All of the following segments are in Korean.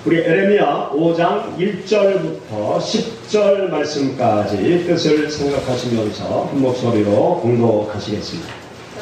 우리 에레미야 5장 1절부터 10절 말씀까지 뜻을 생각하시면서 한 목소리로 공독하시겠습니다.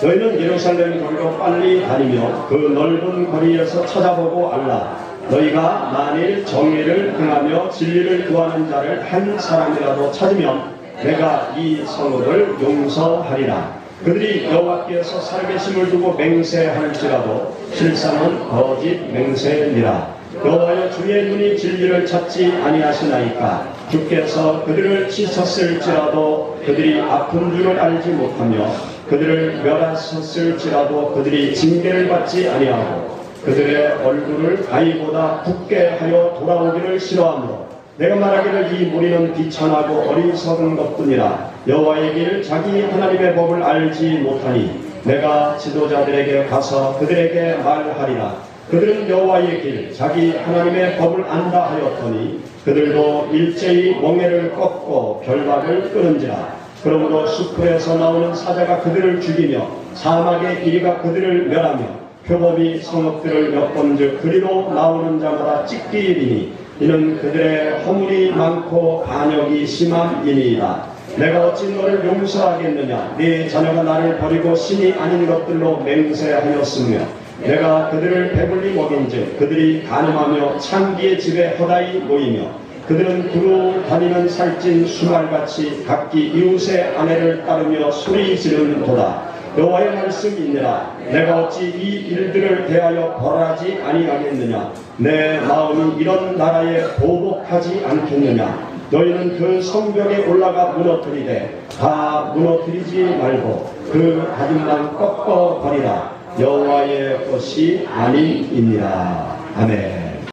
너희는 예루살렘 거리로 빨리 다니며 그 넓은 거리에서 찾아보고 알라. 너희가 만일 정의를 행하며 진리를 구하는 자를 한 사람이라도 찾으면 내가 이 성읍을 용서하리라. 그들이 여호와께서 살계심을 두고 맹세할지라도 실상은 거짓 맹세니라. 여호와여 주의 눈이 진리를 찾지 아니하시나이까. 주께서 그들을 치셨을지라도 그들이 아픈 줄을 알지 못하며 그들을 멸하셨을지라도 그들이 징계를 받지 아니하고 그들의 얼굴을 바위보다 붓게 하여 돌아오기를 싫어하므로 내가 말하기를 이 무리는 비천하고 어리석은 것뿐이라. 여호와의 길 자기 하나님의 법을 알지 못하니 내가 지도자들에게 가서 그들에게 말하리라. 그들은 여호와의 길 자기 하나님의 법을 안다 하였더니 그들도 일제히 멍에를 꺾고 결박을 끊은지라. 그러므로 숲에서 나오는 사자가 그들을 죽이며 사막의 이리가 그들을 멸하며 표범이 성읍들을 엿본즉 그리로 나오는 자마다 찢기리니 이는 그들의 허물이 많고 반역이 심함이니이다. 내가 어찌 너를 용서하겠느냐. 네 자녀가 나를 버리고 신이 아닌 것들로 맹세하였으며 내가 그들을 배불리 먹인즉 그들이 간음하며 창기의 집에 허다히 모이며 그들은 두루 다니는 살찐 수말같이 각기 이웃의 아내를 따르며 소리 지르는도다. 여호와의 말씀이니라. 내가 어찌 이 일들을 대하여 벌하지 아니하겠느냐. 내 마음이 이런 나라에 보복하지 않겠느냐. 너희는 그 성벽에 올라가 무너뜨리되 다 무너뜨리지 말고 그 다짐만 꺾어 버리라. 여호와의 것이 아님이니라. 아멘.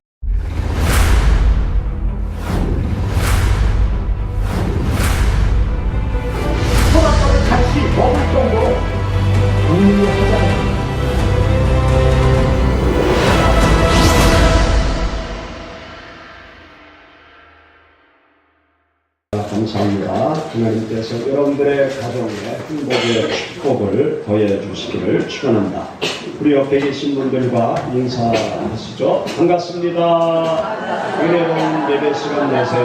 소라까지 같이 먹을 정도로 공유하자. 감사합니다. 하나님께서 여러분들의 가정에 행복의 축복을 더해 주시기를 축원합니다. 우리 옆에 계신 분들과 인사하시죠. 반갑습니다. 은혜로운 예배 시간 되세요.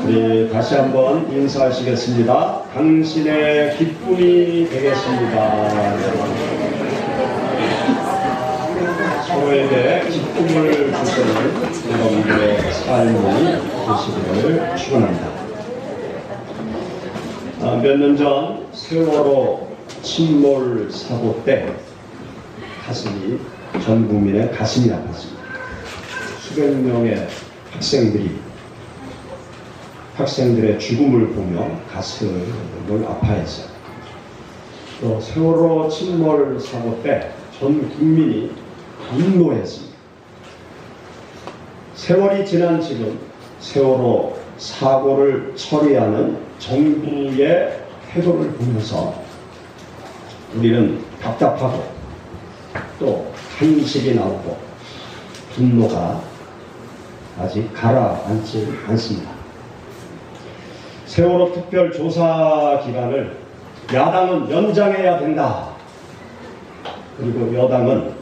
우리 다시 한번 인사하시겠습니다. 당신의 기쁨이 되겠습니다. 서로에게 기쁨을 주시는 여러분들의 삶이 되시기를 축원합니다. 몇 년 전 세월호 침몰 사고 때 가슴이 전 국민의 가슴이 아팠습니다. 수백 명의 학생들의 죽음을 보며 가슴을 아파했어요. 또 세월호 침몰 사고 때 전 국민이 분노했습니다. 세월이 지난 지금 세월호 사고를 처리하는 정부의 태도를 보면서 우리는 답답하고 또 한식이 나오고 분노가 아직 가라앉지 않습니다. 세월호 특별조사 기간을 야당은 연장해야 된다. 그리고 여당은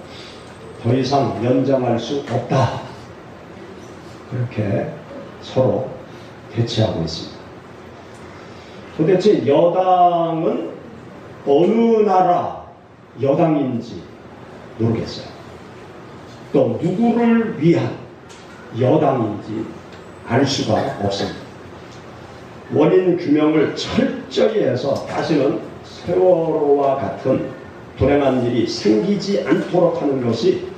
더 이상 연장할 수 없다. 그렇게 서로 대치하고 있습니다. 도대체 여당은 어느 나라 여당인지 모르겠어요. 또 누구를 위한 여당인지 알 수가 없습니다. 원인 규명을 철저히 해서 다시는 세월호와 같은 불행한 일이 생기지 않도록 하는 것이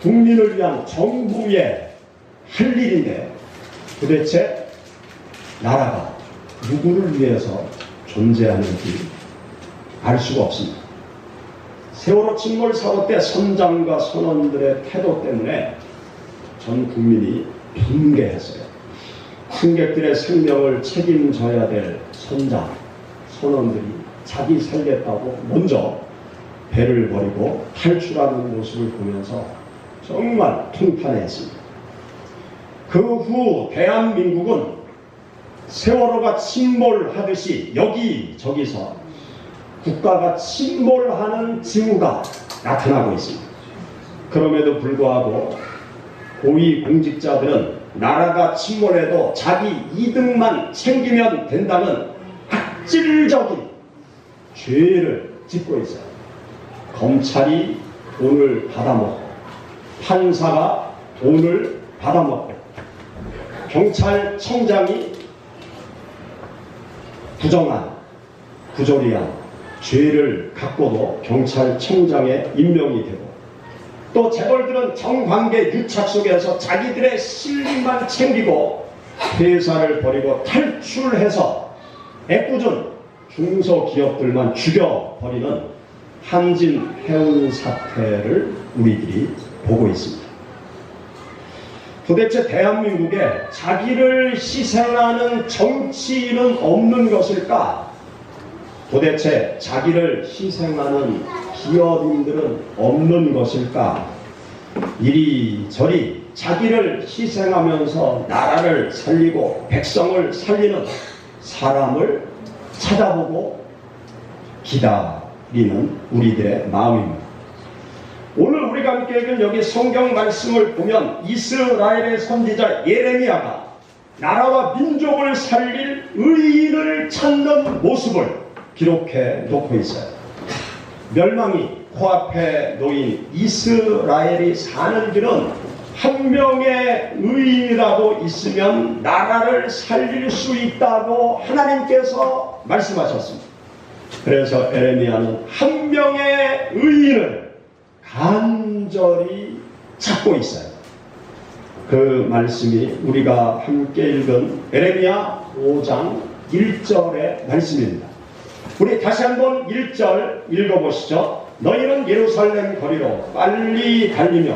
국민을 위한 정부의 할 일인데 도대체 나라가 누구를 위해서 존재하는지 알 수가 없습니다. 세월호 침몰 사고 때 선장과 선원들의 태도 때문에 전 국민이 분개했어요. 승객들의 생명을 책임져야 될 선장, 선원들이 자기 살겠다고 먼저 배를 버리고 탈출하는 모습을 보면서 정말 통탄했습니다. 그 후 대한민국은 세월호가 침몰하듯이 여기저기서 국가가 침몰하는 징후가 나타나고 있습니다. 그럼에도 불구하고 고위 공직자들은 나라가 침몰해도 자기 이득만 챙기면 된다는 악질적인 죄를 짓고 있어요. 검찰이 돈을 받아먹고, 판사가 돈을 받아먹고, 경찰청장이 부정한, 부조리한 죄를 갖고도 경찰청장에 임명이 되고, 또 재벌들은 정관계 유착 속에서 자기들의 실리만 챙기고 회사를 버리고 탈출해서 애꿎은 중소기업들만 죽여버리는 한진 해운 사태를 우리들이 보고 있습니다. 도대체 대한민국에 자기를 희생하는 정치인은 없는 것일까? 도대체 자기를 희생하는 기업인들은 없는 것일까? 이리저리 자기를 희생하면서 나라를 살리고 백성을 살리는 사람을 찾아보고 기다리는 우리들의 마음입니다. 오늘 우리가 함께 읽은 여기 성경 말씀을 보면 이스라엘의 선지자 예레미야가 나라와 민족을 살릴 의인을 찾는 모습을 기록해 놓고 있어요. 멸망이 코앞에 놓인 이스라엘이 사는 길은 한 명의 의인이라도 있으면 나라를 살릴 수 있다고 하나님께서 말씀하셨습니다. 그래서 에레미야는 한 명의 의인을 간절히 찾고 있어요. 그 말씀이 우리가 함께 읽은 에레미야 5장 1절의 말씀입니다. 우리 다시 한번 1절 읽어보시죠. 너희는 예루살렘 거리로 빨리 달리며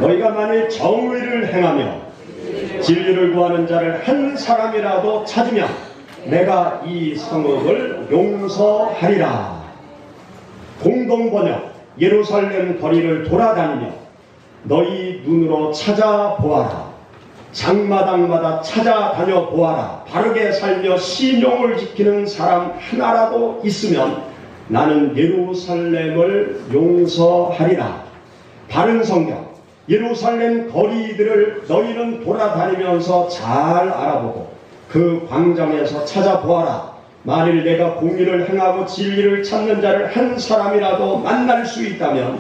너희가 만일 정의를 행하며 진리를 구하는 자를 한 사람이라도 찾으면 내가 이 성읍을 용서하리라. 공동번역 예루살렘 거리를 돌아다니며 너희 눈으로 찾아보아라. 장마당마다 찾아다녀 보아라. 바르게 살며 신용을 지키는 사람 하나라도 있으면 나는 예루살렘을 용서하리라. 바른 성경 예루살렘 거리들을 너희는 돌아다니면서 잘 알아보고 그 광장에서 찾아보아라. 만일 내가 공의를 행하고 진리를 찾는 자를 한 사람이라도 만날 수 있다면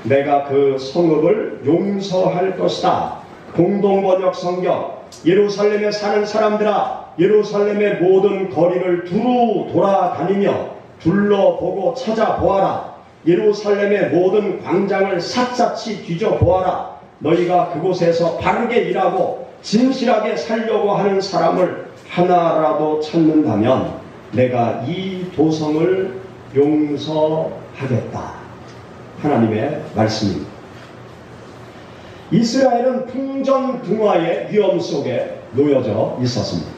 내가 그 성읍을 용서할 것이다. 공동번역 성경 예루살렘에 사는 사람들아, 예루살렘의 모든 거리를 두루 돌아다니며 둘러보고 찾아보아라. 예루살렘의 모든 광장을 샅샅이 뒤져보아라. 너희가 그곳에서 바르게 일하고 진실하게 살려고 하는 사람을 하나라도 찾는다면 내가 이 도성을 용서하겠다. 하나님의 말씀입니다. 이스라엘은 풍전등화의 위험 속에 놓여져 있었습니다.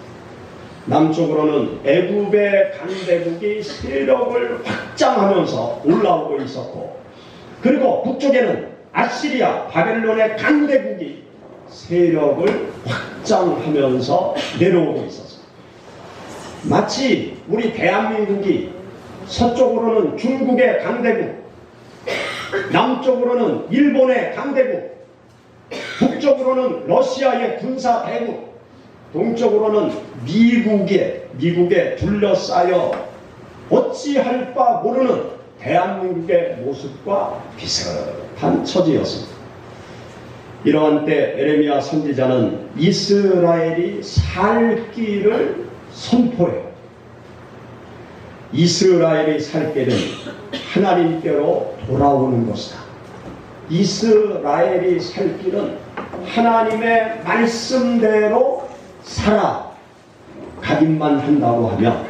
남쪽으로는 애굽의 강대국이 세력을 확장하면서 올라오고 있었고, 그리고 북쪽에는 아시리아 바벨론의 강대국이 세력을 확장하면서 내려오고 있었습니다. 마치 우리 대한민국이 서쪽으로는 중국의 강대국, 남쪽으로는 일본의 강대국, 북쪽으로는 러시아의 군사 대국, 동쪽으로는 미국에 둘러싸여 어찌할 바 모르는 대한민국의 모습과 비슷한 처지였습니다. 이러한 때 에레미야 선지자는 이스라엘이 살 길을 선포해요. 이스라엘이 살 길은 하나님께로 돌아오는 것이다. 이스라엘이 살 길은 하나님의 말씀대로 살아가기만 한다고 하면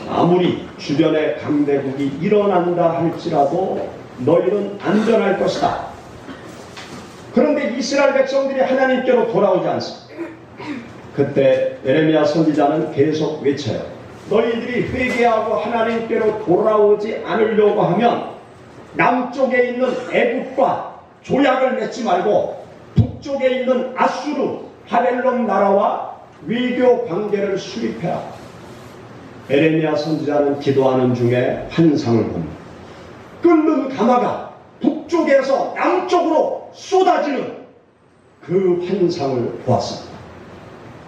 아무리 주변에 강대국이 일어난다 할지라도 너희는 안전할 것이다. 그런데 이스라엘 백성들이 하나님께로 돌아오지 않습니다. 그때 에레미야 선지자는 계속 외쳐요. 너희들이 회개하고 하나님께로 돌아오지 않으려고 하면 남쪽에 있는 애국과 조약을 맺지 말고 북쪽에 있는 아수르, 바벨론 나라와 외교 관계를 수립해라. 에레미야 선지자는 기도하는 중에 환상을 봅니다. 끓는 가마가 북쪽에서 남쪽으로 쏟아지는 그 환상을 보았습니다.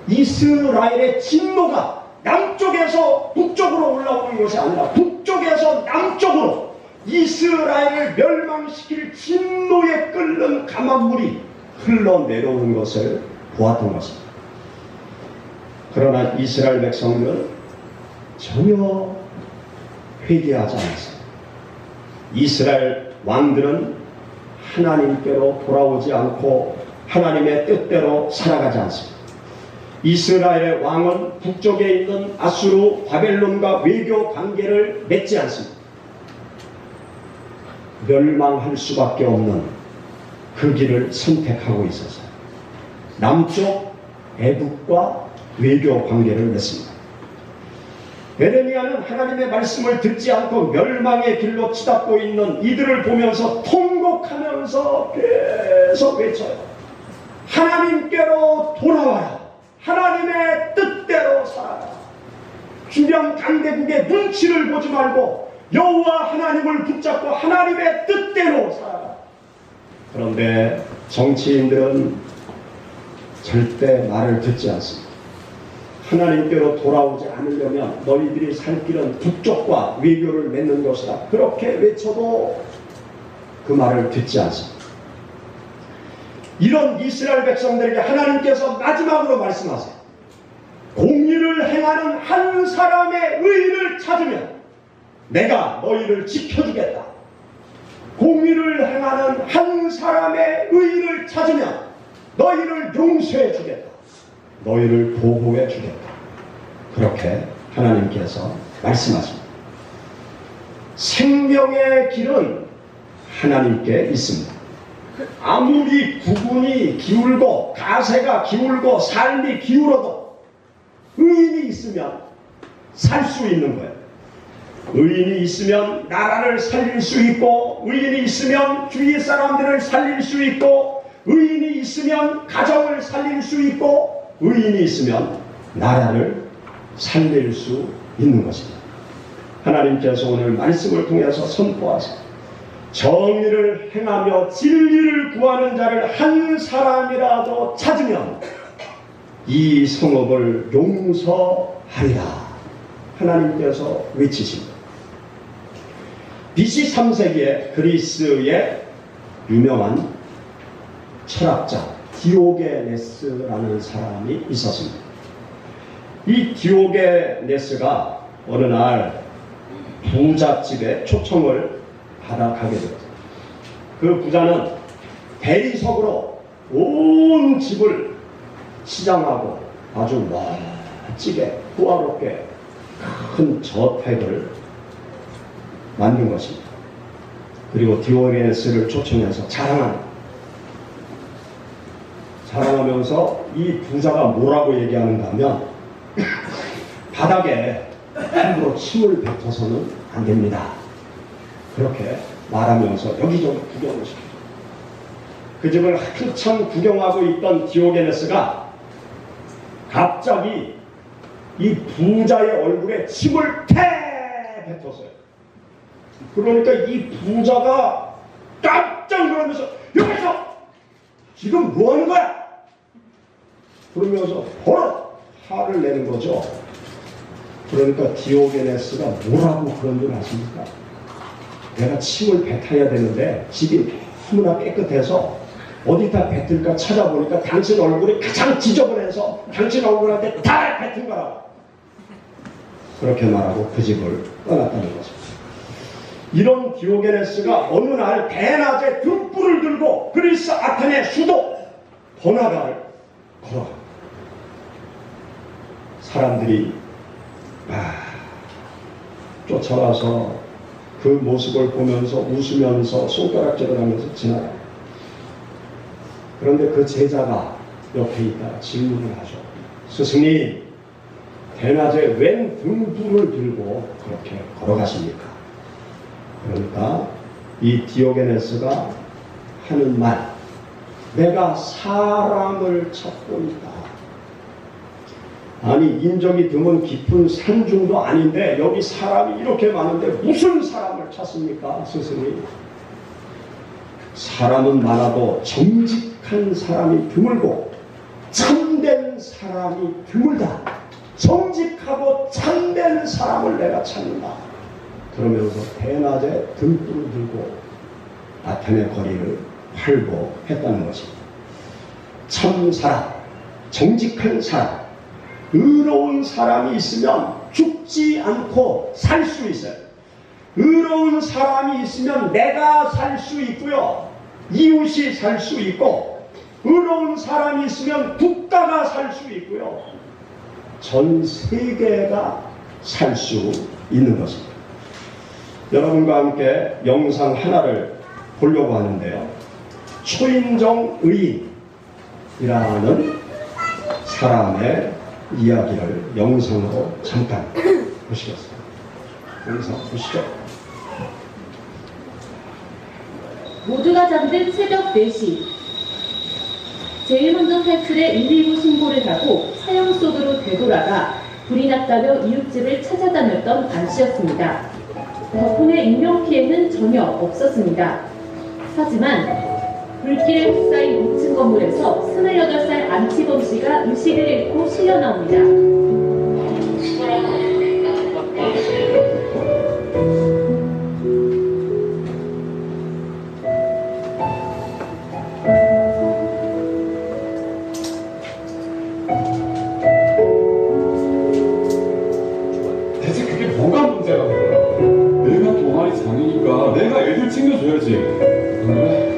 이스라엘의 진노가 남쪽에서 북쪽으로 올라오는 것이 아니라 북쪽에서 남쪽으로 이스라엘을 멸망시킬 진노에 끓는 가만물이 흘러내려오는 것을 보았던 것입니다. 그러나 이스라엘 백성들은 전혀 회개하지 않았습니다. 이스라엘 왕들은 하나님께로 돌아오지 않고 하나님의 뜻대로 살아가지 않습니다. 이스라엘의 왕은 북쪽에 있는 아수르, 바벨론과 외교 관계를 맺지 않습니다. 멸망할 수밖에 없는 그 길을 선택하고 있었어요. 남쪽 애국과 외교 관계를 맺습니다. 에레미야는 하나님의 말씀을 듣지 않고 멸망의 길로 치닫고 있는 이들을 보면서 통곡하면서 계속 외쳐요. 하나님께로 돌아와라. 하나님의 뜻대로 살아라. 주변 강대국의 눈치를 보지 말고 여호와 하나님을 붙잡고 하나님의 뜻대로 살아라. 그런데 정치인들은 절대 말을 듣지 않습니다. 하나님께로 돌아오지 않으려면 너희들이 살 길은 북쪽과 외교를 맺는 것이다. 그렇게 외쳐도 그 말을 듣지 않습니다. 이런 이스라엘 백성들에게 하나님께서 마지막으로 말씀하세요. 공의를 행하는 한 사람의 의를 찾으면 내가 너희를 지켜주겠다. 공의를 행하는 한 사람의 의를 찾으면 너희를 용서해 주겠다. 너희를 보호해 주겠다. 그렇게 하나님께서 말씀하십니다. 생명의 길은 하나님께 있습니다. 아무리 구분이 기울고 가세가 기울고 삶이 기울어도 의인이 있으면 살 수 있는 거예요. 의인이 있으면 나라를 살릴 수 있고, 의인이 있으면 주위 사람들을 살릴 수 있고, 의인이 있으면 가정을 살릴 수 있고, 의인이 있으면 나라를 살릴 수 있는 것입니다. 하나님께서 오늘 말씀을 통해서 선포하십니다. 정의를 행하며 진리를 구하는 자를 한 사람이라도 찾으면 이 성읍을 용서하리라. 하나님께서 외치십니다. BC 3세기에 그리스의 유명한 철학자 디오게네스라는 사람이 있었습니다. 이 디오게네스가 어느 날 부잣집에 초청을 받아가게 되었습니다. 그 부자는 대리석으로 온 집을 치장하고 아주 멋지게 호화롭게 큰 저택을 만든 것입니다. 그리고 디오게네스를 초청해서 자랑하면서 이 부자가 뭐라고 얘기하는가 하면 바닥에 함부로 침을 뱉어서는 안 됩니다. 그렇게 말하면서 여기저기 구경을 시켜요. 그 집을 한참 구경하고 있던 디오게네스가 갑자기 이 부자의 얼굴에 침을 태 뱉었어요. 그러니까 이 부자가 깜짝 놀라면서 여기서 지금 뭐 하는 거야? 그러면서 버릇 화를 내는 거죠. 그러니까 디오게네스가 뭐라고 그런 줄 아십니까? 내가 침을 뱉어야 되는데 집이 너무나 깨끗해서 어디다 뱉을까 찾아보니까 당신 얼굴이 가장 지저분해서 당신 얼굴한테 다 뱉은 거라고. 그렇게 말하고 그 집을 떠났다는 거죠. 이런 디오게네스가 어느 날 대낮에 등불을 들고 그리스 아테네 수도 번화가를 걸어갑니다. 사람들이 쫓아와서 그 모습을 보면서 웃으면서 손가락질을 하면서 지나가요. 그런데 그 제자가 옆에 있다 질문을 하죠. 스승님, 대낮에 웬 등불을 들고 그렇게 걸어가십니까? 그러니까 이 디오게네스가 하는 말, 내가 사람을 찾고 있다. 아니 인적이 드문 깊은 산중도 아닌데 여기 사람이 이렇게 많은데 무슨 사람을 찾습니까? 스승이 사람은 많아도 정직한 사람이 드물고 참된 사람이 드물다. 정직하고 참된 사람을 내가 찾는다. 그러면서 대낮에 등불을 들고 아테네 거리를 활보했다는 것입니다. 참 사람, 정직한 사람, 의로운 사람이 있으면 죽지 않고 살 수 있어요. 의로운 사람이 있으면 내가 살 수 있고요. 이웃이 살 수 있고, 의로운 사람이 있으면 국가가 살 수 있고요. 전 세계가 살 수 있는 것입니다. 여러분과 함께 영상 하나를 보려고 하는데요. 초인종 의인이라는 사람의 이야기를 영상으로 잠깐 보시겠습니다. 영상 보시죠. 모두가 잠든 새벽 4시. 제일 먼저 탈출해 119 신고를 하고 사형 속으로 되돌아가 불이 났다며 이웃집을 찾아다녔던 안 씨였습니다. 덕분에 인명피해는 전혀 없었습니다. 하지만 불길에 휩싸인 5층 건물에서 28살 안치범 씨가 의식을 잃고 실려 나옵니다. 대체 그게 뭐가 문제라고? 내가 동아리 장이니까 내가 애들 챙겨줘야지. 안 그래?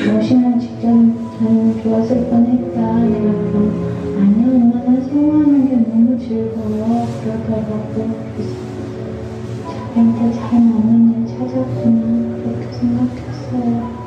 멋있는 직장은 좋았을 뻔했다. 내가 그럼 아니야, 엄마는 성우하는 게 너무 즐거워. 그러더라고. 그래서 자기한테 잘 맞는 일 찾았구나. 그렇게 생각했어요.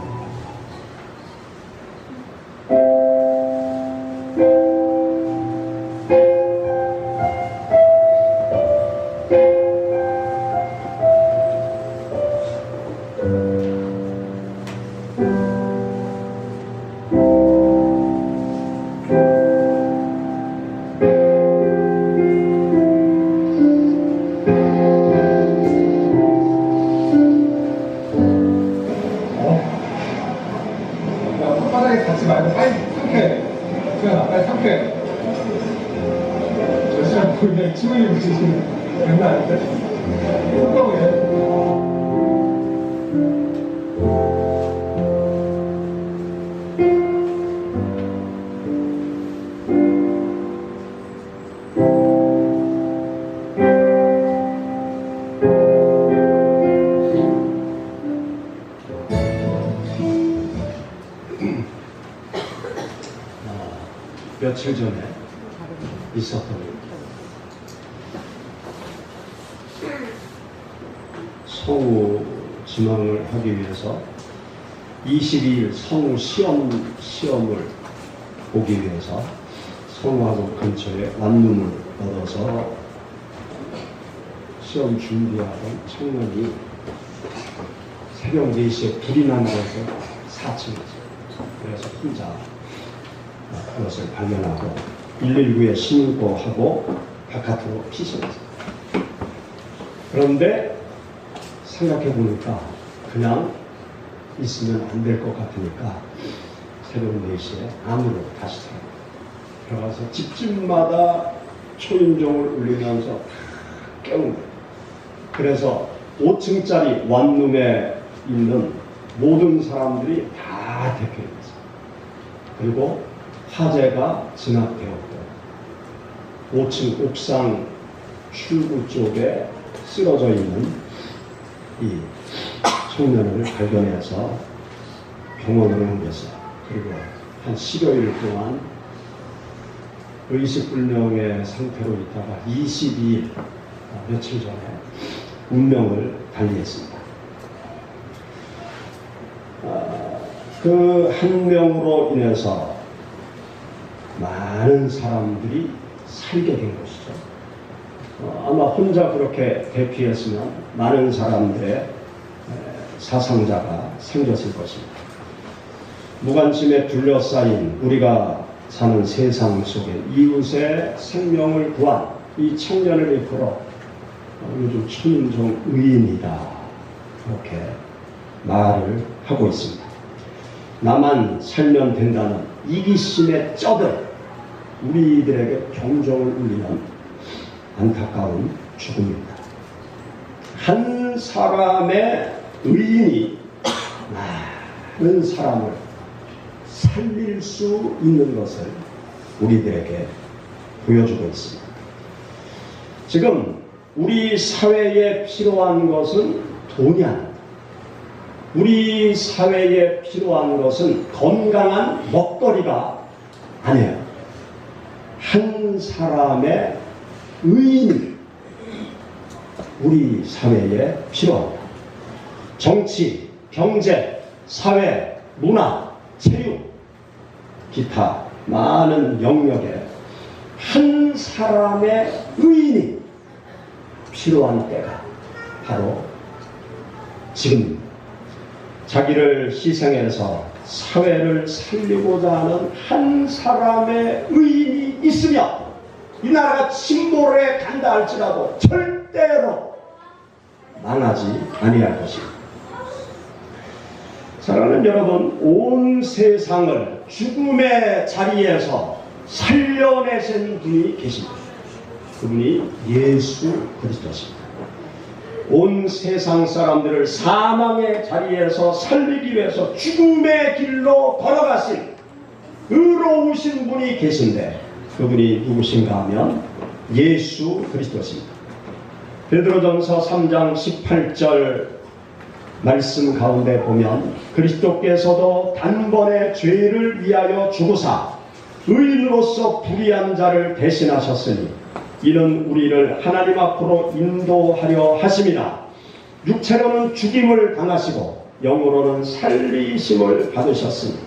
바닥에 닿지 말고 빨리 상쾌해. 수현아, 빨리 상쾌해. 저 시간 보이면 침을 입으시는 장난 아닌데? 뚜껑이에요. 며칠 전에 있었던 일입니다. 성우 지망을 하기 위해서 22일 성우 시험을 보기 위해서 성우학원 근처에 원룸을 얻어서 시험 준비하던 청년이 새벽 4시에 불이 난 곳에 4층이죠. 그래서 혼자 그것을 발견하고 119에 신고하고 바깥으로 피신했어요. 그런데 생각해 보니까 그냥 있으면 안 될 것 같으니까 새벽 4시에 안으로 다시 들어가서 집집마다 초인종을 울리면서 깨운 거예요. 그래서 5층짜리 원룸에 있는 모든 사람들이 다 대피했어요. 그리고 화재가 진압되었고 5층 옥상 출구 쪽에 쓰러져 있는 이 청년을 발견해서 병원으로 옮겼어요. 그리고 한 10여일 동안 의식불명의 상태로 있다가 22일, 며칠 전에 운명을 달리했습니다. 그 한 명으로 인해서 많은 사람들이 살게 된 것이죠. 아마 혼자 그렇게 대피했으면 많은 사람들의 사상자가 생겼을 것입니다. 무관심에 둘러싸인 우리가 사는 세상 속에 이웃의 생명을 구한 이 청년을 일컬어 요즘 최인종 의인이다, 그렇게 말을 하고 있습니다. 나만 살면 된다는 이기심에 쩌든 우리들에게 경종을 울리는 안타까운 죽음입니다. 한 사람의 의인이 많은 사람을 살릴 수 있는 것을 우리들에게 보여주고 있습니다. 지금 우리 사회에 필요한 것은 돈이 아닙니다. 우리 사회에 필요한 것은 건강한 먹거리가 아니에요. 한 사람의 의인이 우리 사회에 필요합니다. 정치, 경제, 사회, 문화, 체육, 기타 많은 영역에 한 사람의 의인이 필요한 때가 바로 지금입니다. 자기를 희생해서 사회를 살리고자 하는 한 사람의 의인이 있으면 이 나라가 침몰에 간다 할지라도 절대로 망하지 아니할 것입니다. 사랑하는 여러분, 온 세상을 죽음의 자리에서 살려내신 분이 계십니다. 그분이 예수 그리스도십니다. 온 세상 사람들을 사망의 자리에서 살리기 위해서 죽음의 길로 걸어가신 의로우신 분이 계신데 그분이 누구신가 하면 예수 그리스도십니다. 베드로전서 3장 18절 말씀 가운데 보면 그리스도께서도 단번에 죄를 위하여 죽으사 의인으로서 불의한 자를 대신하셨으니 이는 우리를 하나님 앞으로 인도하려 하심이나 육체로는 죽임을 당하시고 영으로는 살리심을 받으셨으니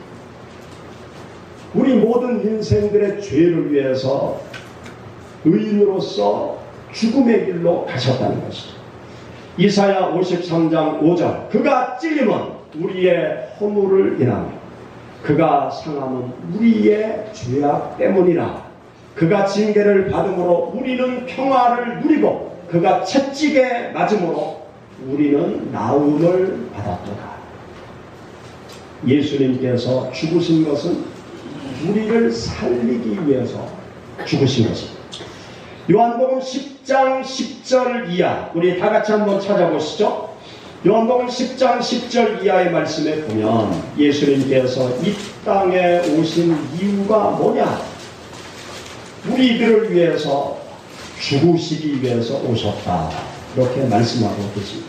우리 모든 인생들의 죄를 위해서 의인으로서 죽음의 길로 가셨다는 것이죠. 이사야 53장 5절 그가 찔림은 우리의 허물을 인하며 그가 상함은 우리의 죄악 때문이라 그가 징계를 받음으로 우리는 평화를 누리고 그가 채찍에 맞음으로 우리는 나음을 받았도다. 예수님께서 죽으신 것은 우리를 살리기 위해서 죽으신 것입니다. 요한복음 10장 10절 이하 우리 다 같이 한번 찾아보시죠. 요한복음 10장 10절 이하의 말씀에 보면 예수님께서 이 땅에 오신 이유가 뭐냐? 우리들을 위해서 죽으시기 위해서 오셨다. 이렇게 말씀하고 계십니다.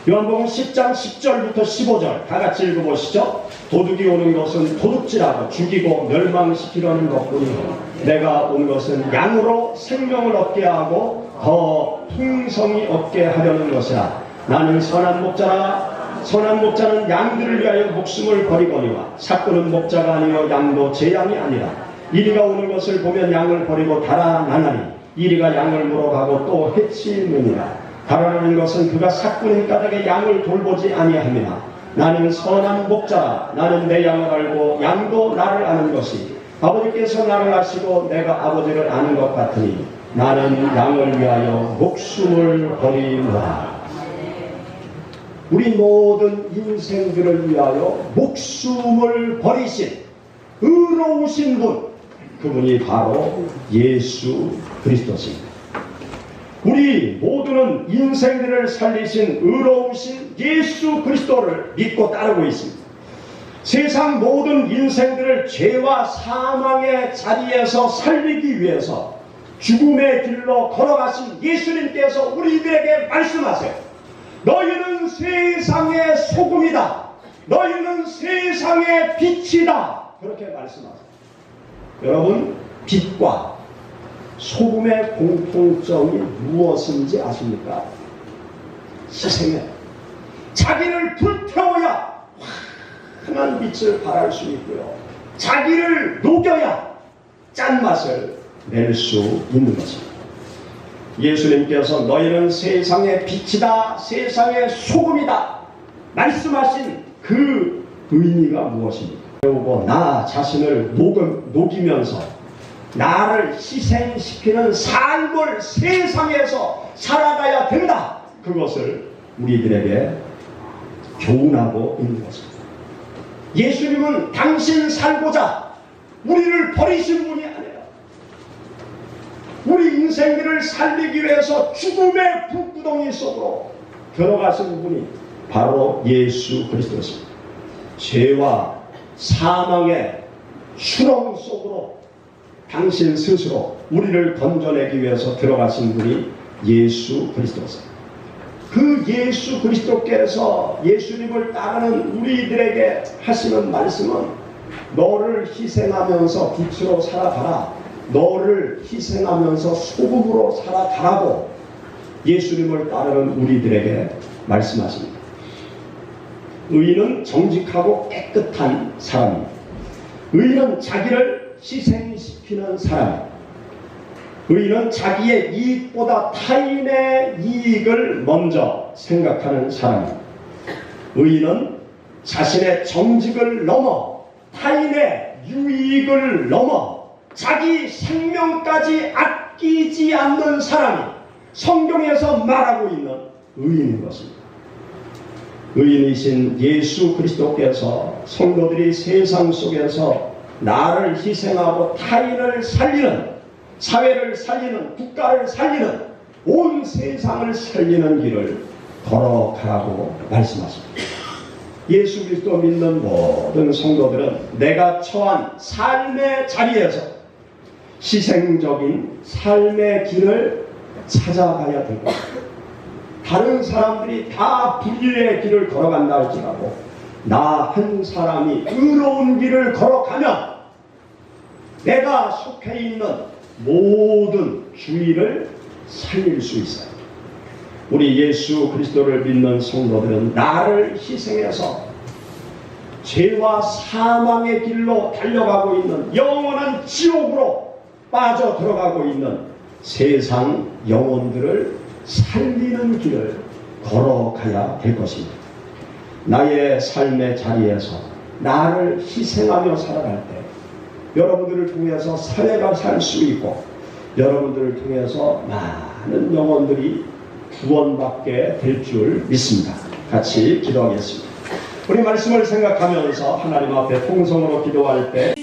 요한복음 10장 10절부터 15절 다 같이 읽어보시죠. 도둑이 오는 것은 도둑질하고 죽이고 멸망시키려는 것뿐이고 내가 온 것은 양으로 생명을 얻게 하고 더 풍성히 얻게 하려는 것이라. 나는 선한 목자라. 선한 목자는 양들을 위하여 목숨을 버리거니와 삭구는 목자가 아니요 양도 제 양이 아니라. 이리가 오는 것을 보면 양을 버리고 달아나나니 이리가 양을 물어가고 또 해치느니라. 달아나는 것은 그가 삭구는 까닭에 양을 돌보지 아니함이나 나는 선한 목자라. 나는 내 양을 알고 양도 나를 아는 것이 아버지께서 나를 아시고 내가 아버지를 아는 것 같으니 나는 양을 위하여 목숨을 버리노라. 우리 모든 인생들을 위하여 목숨을 버리신 의로우신 분, 그분이 바로 예수 그리스도십니다. 우리 모두는 인생들을 살리신 의로우신 예수 그리스도를 믿고 따르고 있습니다. 세상 모든 인생들을 죄와 사망의 자리에서 살리기 위해서 죽음의 길로 걸어가신 예수님께서 우리들에게 말씀하세요. 너희는 세상의 소금이다. 너희는 세상의 빛이다. 그렇게 말씀하세요. 여러분, 빛과 소금의 공통점이 무엇인지 아십니까? 희생해. 자기를 불태워야 환한 빛을 발할 수 있고요. 자기를 녹여야 짠맛을 낼 수 있는 것입니다. 예수님께서 너희는 세상의 빛이다, 세상의 소금이다 말씀하신 그 의미가 무엇입니까? 배우고 나 자신을 녹이면서 나를 희생시키는 삶을 세상에서 살아가야 된다. 그것을 우리들에게 교훈하고 있는 것입니다. 예수님은 당신 살고자 우리를 버리신 분이 아니에요. 우리 인생들을 살리기 위해서 죽음의 불구덩이 속으로 들어가신 분이 바로 예수 그리스도였습니다. 죄와 사망의 수렁 속으로 당신 스스로 우리를 건져내기 위해서 들어가신 분이 예수 그리스도였습니다. 그 예수 그리스도께서 예수님을 따르는 우리들에게 하시는 말씀은 너를 희생하면서 빛으로 살아가라. 너를 희생하면서 소금으로 살아가라고 예수님을 따르는 우리들에게 말씀하십니다. 의인은 정직하고 깨끗한 사람입니다. 의인은 자기를 희생시키는 사람입니다. 의인은 자기의 이익보다 타인의 이익을 먼저 생각하는 사람입니다. 의인은 자신의 정직을 넘어 타인의 유익을 넘어 자기 생명까지 아끼지 않는 사람이 성경에서 말하고 있는 의인인 것입니다. 의인이신 예수 그리스도께서 성도들이 세상 속에서 나를 희생하고 타인을 살리는, 사회를 살리는, 국가를 살리는, 온 세상을 살리는 길을 걸어가라고 말씀하십니다. 예수 그리스도 믿는 모든 성도들은 내가 처한 삶의 자리에서 희생적인 삶의 길을 찾아가야 될 것입니다. 다른 사람들이 다 불의의 길을 걸어간다 할지라도 나 한 사람이 의로운 길을 걸어가면 내가 속해 있는 모든 주의를 살릴 수 있어요. 우리 예수 그리스도를 믿는 성도들은 나를 희생해서 죄와 사망의 길로 달려가고 있는 영원한 지옥으로 빠져 들어가고 있는 세상 영혼들을 살리는 길을 걸어가야 될 것입니다. 나의 삶의 자리에서 나를 희생하며 살아갈 때 여러분들을 통해서 사회가 살 수 있고 여러분들을 통해서 많은 영혼들이 구원받게 될 줄 믿습니다. 같이 기도하겠습니다. 우리 말씀을 생각하면서 하나님 앞에 통성으로 기도할 때